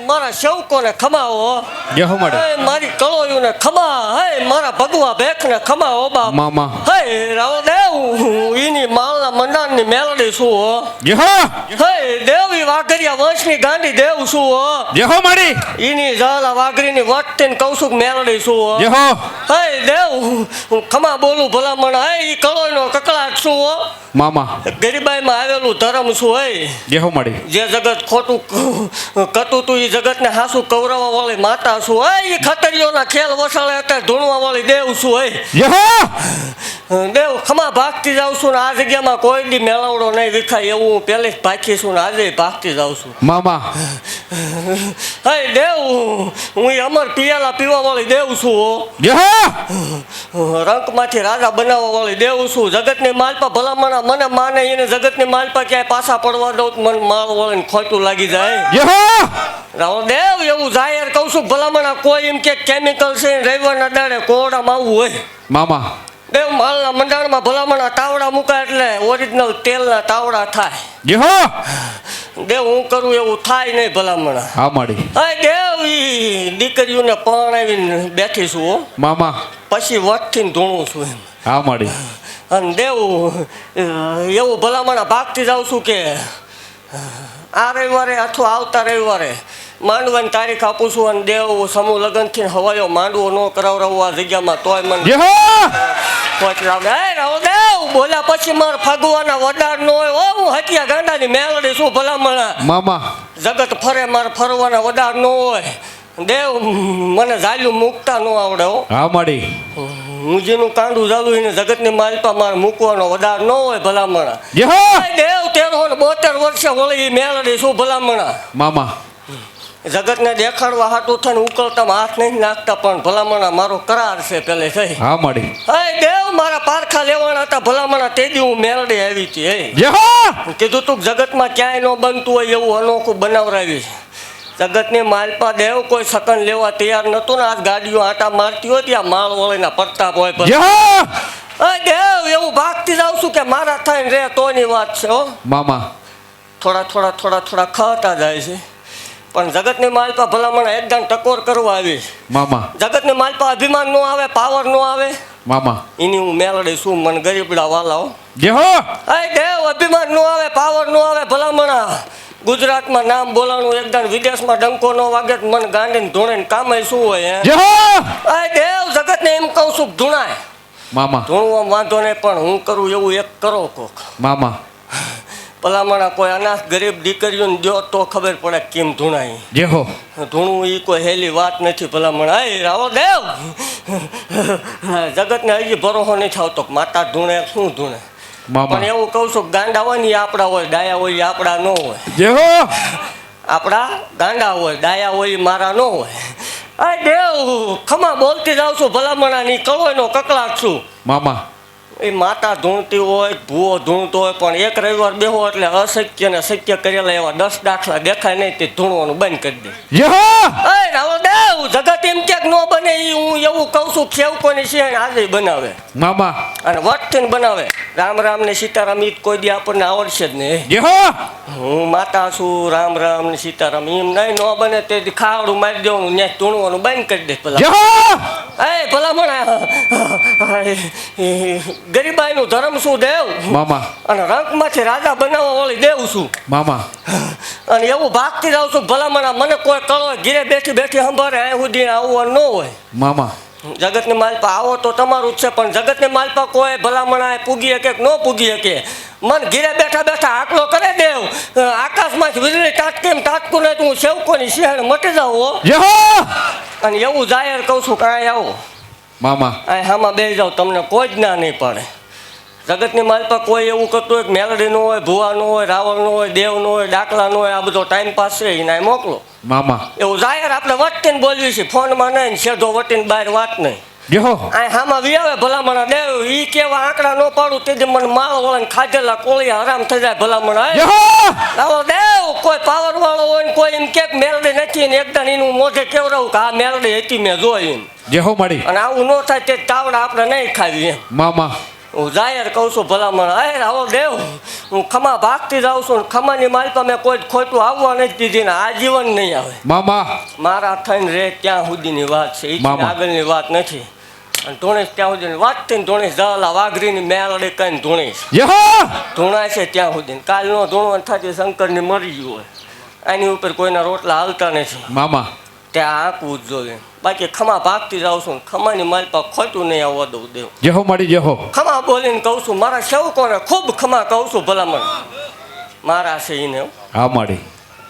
મારા સેવકોને ખમાવો જે હો મળે મારી કળોયુને ખમા હે મારા ભગવા ભેખને ખમા ઓ બાપ મામા હે રાવદેવ ઈની માલના મંડાણની મેલડી છું હો જે હો હે દેવી વાઘરિયા વંશની ગાંડી દેવ છું હો જે હો મારી ઈની ઝાલા વાઘરીની વટતીન કૌશુક મેલડી છું હો જે હો હે દેવ હું ખમા બોલું ભલામણ હે ઈ કળોયનો કકળાટ છું હો મામા ગરીબાઈમાં આવેલું ધર્મ છું હે જે હો મળી જે જગત ખોટું કતું તું એ જગતને હાસું કવરાવા વાળી માતા છું હે એ ખતરીઓના ખેલ વસાળે અત્યારે ધૂણવા વાળી દેવ છું હે જે હો દેવ ખમા ભાગતી જાઉં છું ને આ જગ્યામાં કોઈ દી મેળવડો નહીં વિખાય એવું હું પહેલે જ ભાગી છું ને આજે ભાગતી જાઉં છું મામા હે દેવ હું એ અમર પિયાલા પીવા વાળી દેવ છું હો જે હો રંકમાંથી રાજા બનાવવા વાળી દેવ છું જગતની માલપા ભલામણા મને માને એને જગતની માલપા ક્યાંય પાછા પડવા દઉં તો મને માલ વળીને ખોટું લાગી જાય જે હો રાવદેવ એવું જાહેર કહું છું ભલામણા કોઈ એમ કે કેમિકલ છે રવિવારના દાડે કોરડામાં આવવું હોય મામા દેવ માલના મંડાણમાં ભલામણા તાવડા મૂકાય એટલે ઓરિજિનલ તેલના તાવડા થાય જે હો દેવ હું કરું એવું થાય નહીં ભલામણા હા મળી હા દેવ ઈ દીકરીઓને પરણાવીને બેઠી છું હો મામા પછી વટથી ધૂણું છું એમ હા મળી અને દેવ એવું ભલામણા ભાગતી જાઉં છું કે આ રવિવારે અથવા આવતા રવિવારે માંડવાની તારીખ આપું છું અને દેવ સમૂહ લગ્નથી હવાયો માંડવો ન કરાવરાવું આ જગ્યામાં તોય મને જે હો દેવ બોલ્યા પછી મારે ફગવાના વડાર ન હોય હો હું હટિયા ગાંડાની મેલડી શું ભલામણા મામા જગત ફરે મારે ફરવાના વડાર ન હોય દેવ મને ઝાલ્યું મૂકતા ન આવડે હો હા મળી હું જેનું કાંડું ચાલુ એને જગતની માલપા મારે મૂકવાનો વધાર ન હોય ભલામણા જે હો દેવ 1372 વર્ષે વળી મેલડી શું ભલામણા મામા જગતને દેખાડવા હાટું થઈને ઉકળતામાં હાથ નહીં નાખતા પણ ભલામણા મારો કરાર છે પેલે થઈ હા મળી હે દેવ મારા પારખા લેવાના હતા ભલામણા તે દી હું મેલડી આવી હતી હે જે હો કીધું તું જગતમાં ક્યાંય ન બનતું હોય એવું અનોખું બનાવરાવી જગતની માલપા દેવ કોઈ સકન લેવા તૈયાર નતું ને આજ ગાડીઓ આટા મારતી હોય ત્યાં માળ વળીના પ્રતાપ હોય જે હો દેવ એવું ભાગતી જાઉં છું કે મારા થઈને રે તોની વાત છે હો મામા થોડા ખાતા જાય છે પણ જગતની માલપા ભલામણા એકદમ ટકોર કરવા આવી મામા જગતની માલપા અભિમાન નો આવે પાવર નો આવે મામા એની હું મેલડી છું મને ગરીબડા વાલાઓ જે હો દેવ અભિમાન નો આવે પાવર નો આવે ભલામણા ગુજરાતમાં નામ બોલાણું એકદમ વિદેશમાં ડંકો નો વાગે મને ગાંડીને ધૂણીને કામે શું હોય જે હો દેવ જગતને એમ કહું છું ધૂણાય મામા ધૂણવા વાંધો નહીં પણ હું કરું એવું એક કરો કોક મામા ભલામણા કોઈ અનાથ ગરીબ દીકરીઓને દો તો ખબર પડે કેમ ધૂણાય જે હો ધૂણવું એ કોઈ હેલી વાત નથી ભલામણા રાવો દેવ જગતને હજી ભરોસો નહીં થતો માતા ધૂણે શું ધૂણે મામા પણ એવું કહું છું ગાંડા હોય ને એ આપણા હોય ડાયા હોય એ આપણા ન હોય જે હો આપણા ગાંડા હોય ડાયા હોય એ મારા ન હોય દેવ ખમા બોલતી જાઉં છું ભલામણાની કળોયનો કકળાટ છું મામા એ માતા ધૂણતી હોય ભૂવો ધૂણતો હોય પણ એક રવિવાર બેહો એટલે અશક્ય ને શક્ય કરેલા એવા 10 દાખલા દેખાય નહીં તે ધૂણવાનું બંધ કરી દે જે હો રાવદેવ જગત એમ ક્યાંક ન બને એ હું એવું કહું છું ખેવકોની છે આજે બનાવે મામા અને વટથી બનાવે રામ રામ ને સીતારામ ઈ કોઈ દી આપણને આવડશે જ નહીં જે હો હું માતા છું રામ રામ ને સીતારામ એમ નહીં ન બને તે ખાવડું મારી દેવાનું ત્યાં ધૂણવાનું બંધ કરી દે જે હો ભલામણા ગરીબાઈનું ધર્મ શું દેવ મામા અને રંકમાંથી રાજા બનાવવા વાળી દેવ છું મામા અને એવું ભાગતી જાઉં છું ભલામણા મને કોઈ કળો ઘીરે બેઠી સંભાળે અહીં સુધી આવવાનું ન હોય મામા જગતની માલપા આવો તો તમારું જ છે પણ જગતની માલપા કોઈ ભલામણા પૂગી શકે કે ન પૂગી શકે મન ઘીરે બેઠા આકલો કરે દેવ આકાશમાંથી વીજળી ટાટકે ટાટકું નહીં હું સેવકોની શહેર મટી જાઉં અને એવું જાહેર કહું છું કે અહીં આવો મામા અહીં હામાં બેસી જાઓ તમને કોઈ જ ના નહીં પડે જગતની માલપા કોઈ એવું કરતું હોય કે મેલડી નો હોય ભુવા નો હોય રાવણ નો હોય દેવ નો હોય ડાકલા નો હોય આ બધો ટાઈમ પાસ છે એને મોકલો મામા એવું જાહેર આપણે વટીને બોલવી છે ફોનમાં નહીં શેઢો વટીને બહાર વાત નહીં જો આ હામાં વિયાવે ભલામણા દેવ ઈ કેવા આંકડા ન પાડું તે મને માળ વળે ખાધેલા કોળિયા હરામ થઈ જાય ભલામણા આવો દેવ કોઈ પાવર વાળો હોય ને કોઈ એમ કે મેલડી નથી ને એકદમ એનું મોઢે કેવડાવું કે આ મેલડી હતી મેં જોઈ એમ જે હો મળી અને આવું ન થાય તે તાવડા આપણે નહીં ખાવી એમ મામા હું જાહેર કહું છું ભલામણ અરે આવો દેવ હું ખમા ભાગતી જાઉં છું ને ખમાની માલપા મેં કોઈ ખોટું આવવા નથી દીધી ને આજીવન નહીં આવે મામા મારા થઈને રે ત્યાં સુધીની વાત છે એ મામા. આગળની વાત નથી અને ધોણેશ ત્યાં સુધીની વાત થઈને ધોણેશ જવાલા વાઘરીની મેળડે કઈને ધોણેશ યહો ધૂણા છે ત્યાં સુધી કાલનો ધૂણવણ થતી શંકરની મરી ગયું હોય આની ઉપર કોઈના રોટલા હાલતા નથી મામા ત્યાં આંકવું જ જોઈએ બાકી ખમા ભાગતી જાઉં છું ને ખમાની માલપા ખોટું નહીં આવવા દઉં દેવ જહો માડી જહો ખમા બોલીને કહું છું મારા સેવકોને ખૂબ ખમા કહું છું ભલામણ મારા છે એને હા માડી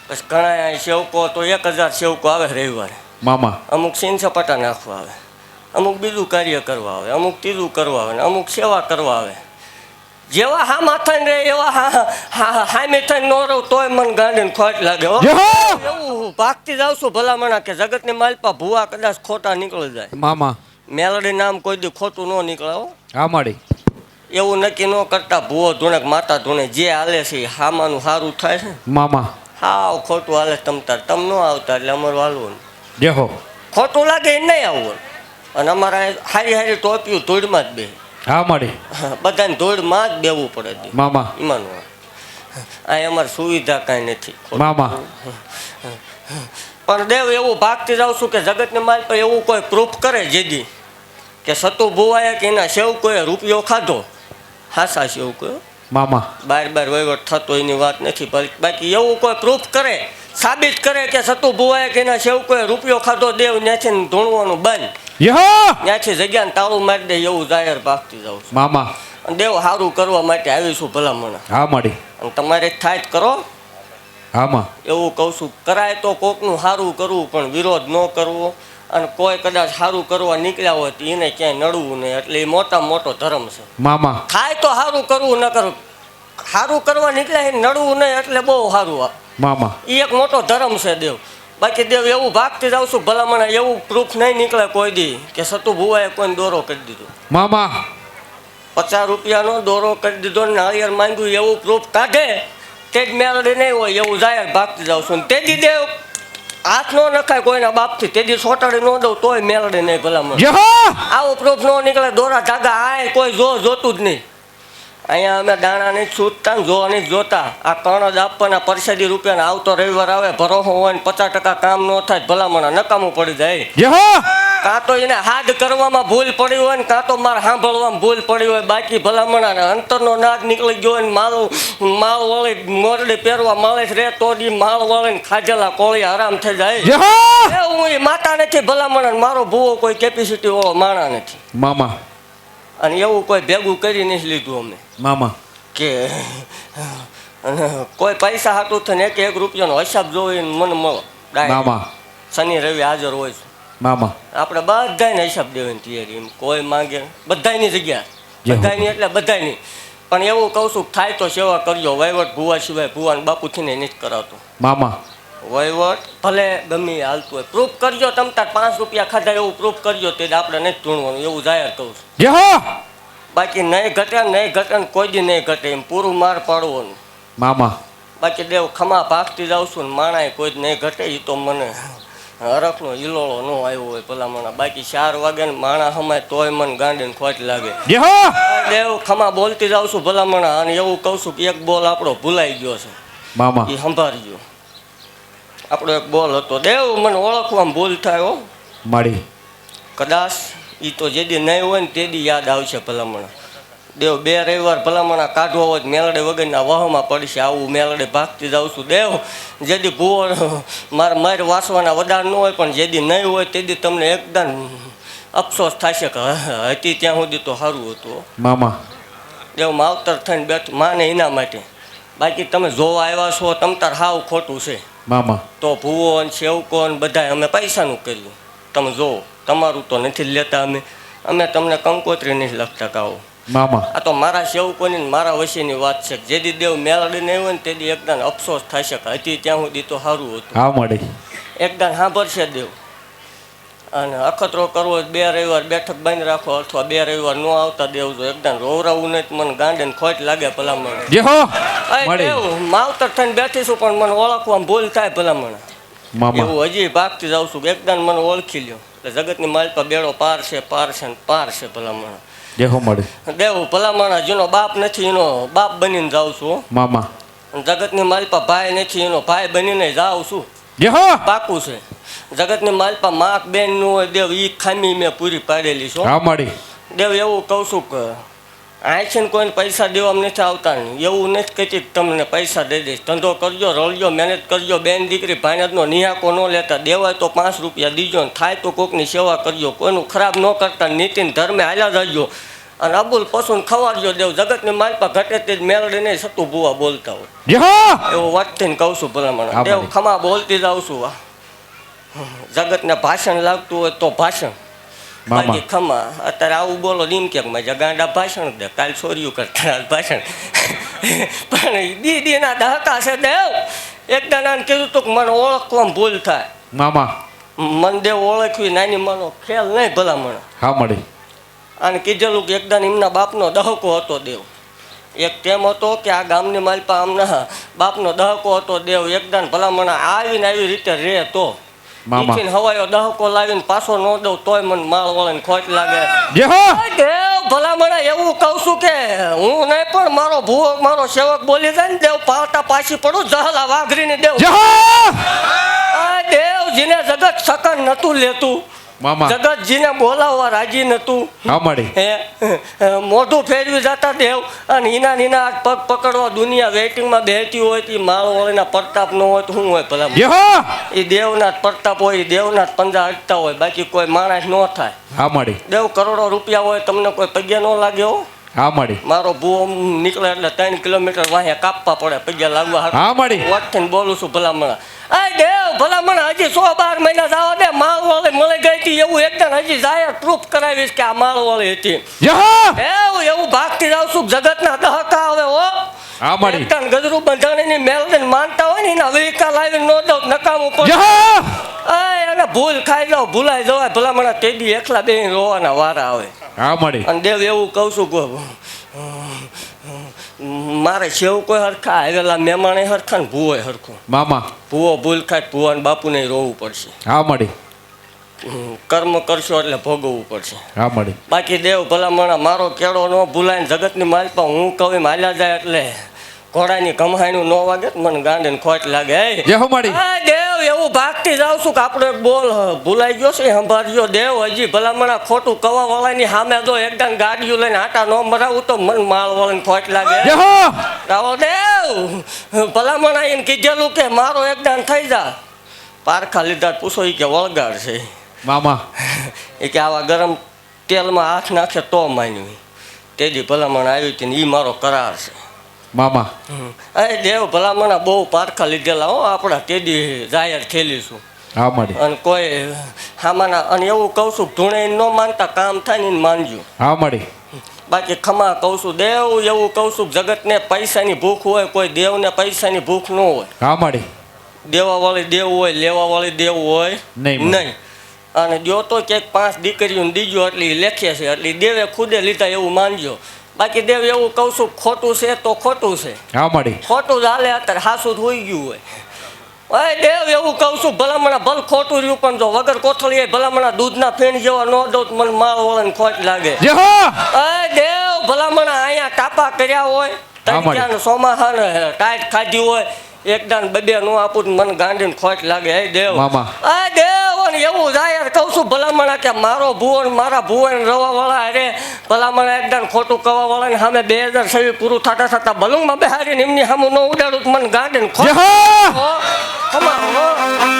બસ ઘણા સેવકો તો 1000 સેવકો આવે રવિવારે મામા અમુક સીન સપાટા નાખવા આવે અમુક બીજું કાર્ય કરવા આવે અમુક ત્રીજું કરવા આવે ને અમુક સેવા કરવા આવે જેવા હા માથાને રે એવા હામે થઈને ન રહું તોય મને ગાંડીને ખોટ લાગે હો યહો એવું ભાગતી જાઉં છું ભલામણા કે જગતની માલપા ભૂવા કદાચ ખોટા નીકળી જાય મામા મેલડી નામ કોઈ દી ખોટું ન નીકળે હો હા માડી એવું નક્કી ન કરતા ભૂવો ધૂણે કે માતા ધૂણે જે હાલે છે એ હામાનું સારું થાય છે મામા હાવ ખોટું હાલે તમ ન આવતા એટલે અમારું હાલવું જહો ખોટું લાગે એ નહીં આવવું અને અમારા હારી હારી ટોપિયું ધૂળમાં જ બે હા માડી બધાને ધૂળમાં જ બેવું પડે દી મામા ઈમાનવા આ અમારે સુવિધા કાંઈ નથી મામા પણ દેવ એવું ભાગતી જાઉં છું કે જગતની માલ પર એવું કોઈ પ્રૂફ કરે જેદી કે સતુ ભુવાએ કે એના સેવકોએ રૂપિયો ખાધો હાસા સેવકો મામા બાર વહીવટ થતો એની વાત નથી બાકી એવું કોઈ પ્રૂફ કરે સાબિત કરે કે સતુ ભુવાએ કે એના સેવકોએ રૂપિયો ખાધો દેવ ત્યાંથી ધૂણવાનું બંધ યહો ત્યાંથી જગ્યાને તાળું મારી દે એવું જાહેર ભાગતી જાઉં છું મામા અને દેવ સારું કરવા માટે આવીશું ભલામણ હા માડી અને તમારે થાય જ કરો હામાં એવું કહું છું કરાય તો કોકનું સારું કરવું પણ વિરોધ ન કરવો અને કોઈ કદાચ સારું કરવા નીકળ્યા હોય તો એને ક્યાંય નડવું નહીં એટલે એ મોટામાં મોટો ધર્મ છે મામા થાય તો સારું કરવું ન કરવું સારું કરવા નીકળ્યા એને નડવું નહીં એટલે બહુ સારું મામા એ એક મોટો ધર્મ છે દેવ બાકી દેવ એવું ભાગતી જાઉં છું ભલામણ એવું પ્રૂફ નહીં નીકળે કોઈ દી કે સતુ ભુવાએ કોઈને દોરો કરી દીધો મામા 50 રૂપિયાનો દોરો કરી દીધો ને નાળિયેર માંગ્યું એવું પ્રૂફ કાઢે તે જ મેળડી નહીં હોય એવું જાહેર ભાગતી જાઉં છું તે દી દેવ હાથ ન નખાય કોઈના બાપથી તે દી સોટાડી ન દઉં તોય મેળડી નહીં ભલામણ યહો આવો પ્રૂફ ન નીકળે દોરા ધાગા આય કોઈ જોતું જ નહીં અહીંયા અમે દાણાની છૂટતા ને જોવાની જ જોતા આ કર્ણ જ આપવાના પરસેદી રૂપિયાના આવતો રવિવાર આવે ભરોસો હોય ને 50% કામ ન થાય ભલામણ નકામું પડી જાય યહો કાં તો એને હાડ કરવામાં ભૂલ પડી હોય ને કાં તો મારે સાંભળવામાં ભૂલ પડી હોય બાકી ભલામણ અંતરનો નાદ નીકળી ગયો હોય ને માળ વળી મોરડી પહેરવા મળે જ રે તો દી માળ વળીને ખાધેલા કોળી આરામ થઈ જાય યહો એ હું એ માતા નથી ભલામણ મારો ભૂવો કોઈ કેપેસિટી વાળો માણા નથી મામા અને એવું કોઈ ભેગું કરી નથી લીધું અમે મામા કે કોઈ પૈસા હાટું થઈને એક રૂપિયાનો હિસાબ જોઈને મને મળો મામા શનિ રવિ હાજર હોય છે મામા આપણે બધાને હિસાબ દેવાની તૈયારી એમ કોઈ માંગે બધાની જગ્યા બધાની એટલે બધાની પણ એવું કહું છું થાય તો સેવા કરજો વહીવટ ભૂવા સિવાય ભૂવાને બાપુથીને નથી કરાવતો મામા વહીવટ ભલે ગમે એ હાલતું હોય પ્રૂફ કરજો તમ તાર 5 રૂપિયા ખાધા એવું પ્રૂફ કરજો તે આપણે નથી ઢૂંઢવાનું એવું જાહેર કહું છું યહો બાકી નહીં ઘટે ને કોઈ દી નહીં ઘટે એમ પૂરું માર પાડવાનું મામા બાકી દેવ ખમા ભાગતી જાઉં છું ને માણાએ કોઈ જ નહીં ઘટે એ તો મને હરખનો હિલોળો ન આવ્યો હોય ભલામણા બાકી 4 વાગે ને માણા હમાય તોય મને ગાંડીને ખોટ લાગે યહો દેવ ખમા બોલતી જાઉં છું ભલામણા અને એવું કહું છું કે એક બોલ આપણો ભૂલાઈ ગયો છે મામા એ સંભાળજો આપણો એક બોલ હતો દેવ મને ઓળખવામાં ભૂલ થાય હો માડી કદાચ એ તો જે દી નહીં હોય ને તે દી યાદ આવશે ભલામણા દેવ 2 રવિવાર ભલામણા કાઢવા હોય મેલડે વગરના વહમાં પડશે આવું મેલડે ભાગતી જાઉં છું દેવ જે દી ભૂવો મારે વાંચવાના વધાર ન હોય પણ જે દી નહીં હોય તે દી તમને એકદમ અફસોસ થશે કે હતી ત્યાં સુધી તો સારું હતું મામા દેવ માવતર થઈને બેઠું માને એના માટે બાકી તમે જોવા આવ્યા છો તમ તાર હાવ ખોટું છે મામા તો ભૂવો ને સેવકો ને બધાય અમે પૈસાનું કર્યું તમે જોવો તમારું તો નથી જ લેતા અમે તમને કંકોત્રી નથી લખતા કાઓ મામા આ તો મારા સેવકોની ને મારા વશીની વાત છે જે દી દેવ મેળડી નહીં હોય ને તે દી એકદમ અફસોસ થશે કે હતી ત્યાં સુધી તો સારું હતું હા માડી એકદમ સાંભળશે દેવ અને અખતરો કરવો 2 રવિવાર બેઠક બંધ રાખો અથવા 2 રવિવાર ન આવતા દેવ જો એકદમ રોવરાવું નહીં મને ગાંડીને ખોટ લાગે ભલામણ યહો અરે માડી દેવ માવતર થઈને બેઠીશું પણ મને ઓળખવામાં ભૂલ થાય ભલામણ મામા એવું હજી ભાગતી જાઉં છું એકદમ મને ઓળખી લ્યો એટલે જગતની માલ પર બેડો પાર છે ને પાર છે ભલામણ જે હો મળી દેવ ભલામણા જેનો બાપ નથી એનો બાપ બનીને જાઉં છું હો. મામા અને જગતની માલપા ભાઈ નથી એનો ભાઈ બનીને જાઉં છું. જે હો પાકું છે. જગતની માલપા માક બેન નું હોય દેવ ઈ ખામી મેં પૂરી પાડેલી છું. હા મળી દેવ એવું કહું છું કે આ છે ને કોઈને પૈસા દેવામાં નથી આવતા ને એવું નથી કહેતી કે તમને પૈસા દઈ દઈશ. ધંધો કરજો, રળજો, મહેનત કરજો, બેન દીકરી ભાણેજનો નિહાકો ન લેતા, દેવાય તો 5 રૂપિયા દીજો ને થાય તો કોકની સેવા કરજો, કોઈનું ખરાબ ન કરતા, નીતિને ધર્મે હાલ્યા જજો અને અબુલ પશુને ખવાડજો. દેવ જગતની માલપા ઘટે તે જ મેળવીને સતુ ભુવા બોલતા હોય જે હો એવું વાતથી કહું છું ભલામણ. દેવ ખમા બોલતી જાઉં છું. જગતને ભાષણ લાગતું હોય તો ભાષણ, મામા બાકી ખમા. અત્યારે આવું બોલો એમ કે મજા ગાંડા ભાષણ દે, કાલ છોર્યું કરતા ભાષણ પણ દીદીના દહકા છે દેવ. એક દાનાને કીધું તું કે મને ઓળખવામાં ભૂલ થાય. મામા મન દેવ ઓળખવી નાની માનો ખ્યાલ નહીં ભલામણ. હા મળી અને કીધેલું કે એકદાન એમના બાપનો દહકો હતો દેવ. એક તેમ હતો કે આ ગામની માલપા આમના બાપનો દહકો હતો દેવ. એકદાન ભલામણ આવીને આવી રીતે રહે તો મામા હવાયો દહકો લાવીને પાછો ન દઉં તોય મને માળ વળે ખોટ લાગે. જે હો દેવ ભલામણ એવું કહું છું કે હું નહીં પણ મારો ભૂવો મારો સેવક બોલી જાય ને દેવ પાવતા પાછી પડું જહલા વાઘરીને દેવ. જે હો આ દેવ જેને જગત સકન નતું લેતું, મામા જગત જેને બોલાવવા રાજી નતું, હા મળી હે મોઢું ફેરવી જતા દેવ અને ઈના પગ પકડવા દુનિયા વેઇટિંગમાં બેઠી હોય તો માળ વળીના પ્રતાપ ન હોય તો શું હોય ભલા? જે હો એ દેવના જ પ્રતાપ હોય, એ દેવના જ પંજા અટતા હોય, બાકી કોઈ માણસ ન થાય. હા મળી દેવ કરોડો રૂપિયા હોય તમને કોઈ પગે ન લાગે હો. હા મળી મારો ભૂવો નીકળે એટલે 3 કિલોમીટર વાહે કાપવા પડે પગે લાગવા. હા મળી વાતથી બોલું છું ભલામણ. આ દેવ ભલામણ હજી 100-12 મહિના જવા દે. માળવાળી મળી ગઈ હતી એવું એકદમ હજી જાહેર પ્રૂફ કરાવીશ કે આ માળવાળી હતી. જે હો એવું ભાગતી જાઉં છું. જગતના દહકા આવે હો. હા મળી એકદમ ગજરું બંધાણીની મેલડીને માનતા હોય ને એના વેહિકલ આવીને ન દઉં નકામું જે પડે. હો એને ભૂલ ખાઈ જાવ, ભૂલાઈ જવાય ભલામણ. તે દી એકલા બેહીને રોવાના વારા આવે. હા મળી અને દેવ એવું કહું છું કે મારે સેવ કોઈ હરખા આવેલા મહેમાને હરખા ને ભૂવો હરખો. મામા ભૂવો ભૂલ ખાય ભૂવાને બાપુને રોવું પડશે. હા મળી કર્મ કરશો એટલે ભોગવવું પડશે. હા મળી બાકી દેવ ભલામણા મારો કેળો ન ભૂલાય ને જગતની માલપા હું કહું હાલ્યા જાય એટલે ઘોડાની કમાણીનું ન વાગે મને ગાંડીને ખોટ લાગે. જે હો મળી હા દેવ એવું ભાગતી જાઉં છું કે આપણો એક બોલ ભૂલાઈ ગયો છે સંભાળજો દેવ. હજી ભલામણા ખોટું કવા વાળાની સામે જો એકદમ ગાડીઓ લઈને આટા ન મરાવું તો મને માળ વાળાને ખોટ લાગે. જે હો રાવો દેવ ભલામણા એને કીધેલું કે મારો એકદમ થઈ જા. પારખા લીધા પૂછો એ કે વળગાડ છે. મામા એ કે આવા ગરમ તેલમાં હાથ નાખે તો માન્યું. તેજી ભલામણ આવી હતી ને એ મારો કરાર છે. મામા અરે દેવ ભલામણા બહુ પારખા લીધેલા હો આપણા તેદી જાહેર ખેલીશું. હા મળી અને કોઈ હામાના અને એવું કહું છું ધૂણે ન માનતા કામ થાય ને માનજો. હા મળી બાકી ખમા કહું છું દેવ એવું કહું છું જગતને પૈસાની ભૂખ હોય, કોઈ દેવને પૈસાની ભૂખ ન હોય. હા મળી દેવાવાળી દેવ હોય, લેવાવાળી દેવ હોય નહીં. નહીં. અને જો તો ક્યાંક 5 દીકરીઓને દીજો એટલી લેખે છે એટલે દેવે ખુદે લીધા એવું માનજો. બાકી દેવ એવું કહું છું ખોટું છે તો ખોટું છે. હા મળી ખોટું જ હાલે અત્યારે હાસું હોઈ ગયું હોય. અરે દેવ એવું કહું છું ભલામણા ભલ ખોટું રહ્યું પણ જો વગર કોથળીએ ભલામણા દૂધના ફેણ જેવા ન દઉં તો મને માળ વળાને ખોટ લાગે. જે હો અરે દેવ ભલામણા અહીંયા ટાપા કર્યા હોય, તડક્યાને સોમાહાને ટાઈટ ખાધી હોય, એકદાન બબે નો આપું મને ગાંડીને ખોટ લાગે. હે દેવ મામા આ દેવ ને એવું જાહેર કહું છું ભલામણા કે મારો ભૂવો ને મારા ભૂવાને રવા વાળા અરે ભલામણા એકદમ ખોટું કવા વાળા ને સામે 2026 પૂરું થતા બલુંગમાં બેહારીને એમની સામે ન ઉડાડું મને ગાંડીને ખોટ. જે હો Come on,